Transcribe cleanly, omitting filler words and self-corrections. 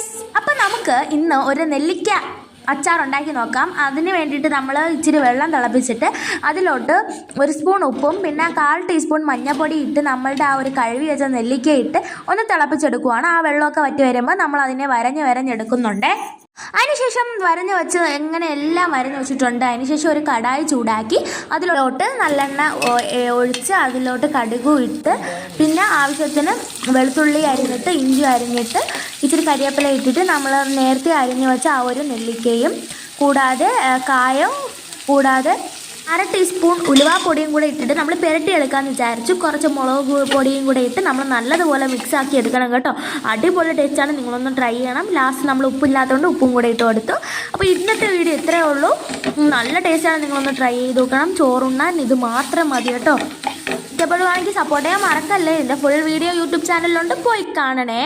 Guys, അപ്പം നമുക്ക് ഇന്ന് ഒരു നെല്ലിക്ക അച്ചാർ ഉണ്ടാക്കി നോക്കാം. അതിന് വേണ്ടിയിട്ട് നമ്മൾ ഇച്ചിരി വെള്ളം തിളപ്പിച്ചിട്ട് അതിലോട്ട് ഒരു സ്പൂൺ ഉപ്പും പിന്നെ 1/4 ടീസ്പൂൺ മഞ്ഞൾപ്പൊടി ഇട്ട് നമ്മളുടെ ആ ഒരു കഴുകി വെച്ച നെല്ലിക്ക ഇട്ട് ഒന്ന് തിളപ്പിച്ചെടുക്കുവാണ്. ആ വെള്ളമൊക്കെ വറ്റി വരുമ്പോൾ നമ്മൾ അതിനെ വരഞ്ഞെടുക്കുന്നുണ്ട്. അതിനുശേഷം വരഞ്ഞ് വെച്ച് എല്ലാം വരഞ്ഞ് വെച്ചിട്ടുണ്ട്. അതിനുശേഷം ഒരു കടായി ചൂടാക്കി അതിലോട്ട് നല്ലെണ്ണ ഒഴിച്ച് അതിലോട്ട് കടുകും ഇട്ട് പിന്നെ ആവശ്യത്തിന് വെളുത്തുള്ളി അരിഞ്ഞിട്ട് ഇഞ്ചി അരിഞ്ഞിട്ട് ഇച്ചിരി കരിവേപ്പില ഇട്ടിട്ട് നമ്മൾ നേരത്തെ അരിഞ്ഞ് വെച്ച ആ ഒരു നെല്ലിക്കയും കൂടാതെ കായം കൂടാതെ 1/2 ടീസ്പൂൺ ഉലുവാപ്പൊടിയും കൂടെ ഇട്ടിട്ട് നമ്മൾ പുരട്ടിയെടുക്കാമെന്ന് വിചാരിച്ചു. കുറച്ച് മുളക് പൊടിയും കൂടെ ഇട്ട് നമ്മൾ നല്ലതുപോലെ മിക്സ് ആക്കി എടുക്കണം കേട്ടോ. അടിപൊളി ടേസ്റ്റാണ്, നിങ്ങളൊന്ന് ട്രൈ ചെയ്യണം. ലാസ്റ്റ് നമ്മൾ ഉപ്പില്ലാത്തതുകൊണ്ട് ഉപ്പും കൂടെ ഇട്ട് കൊടുത്തു. അപ്പോൾ ഇന്നത്തെ വീഡിയോ ഇത്രയേ ഉള്ളൂ. നല്ല ടേസ്റ്റാണ്, നിങ്ങളൊന്ന് ട്രൈ ചെയ്ത് നോക്കണം. ചോറുണ്ണാൻ ഇത് മാത്രം മതി കേട്ടോ. ഇഷ്ടപ്പെടുവാണെങ്കിൽ സപ്പോർട്ട് ചെയ്യാൻ മറക്കല്ലേ. ഇതിൻ്റെ ഫുൾ വീഡിയോ യൂട്യൂബ് ചാനലിലുണ്ട്, പോയി കാണണേ.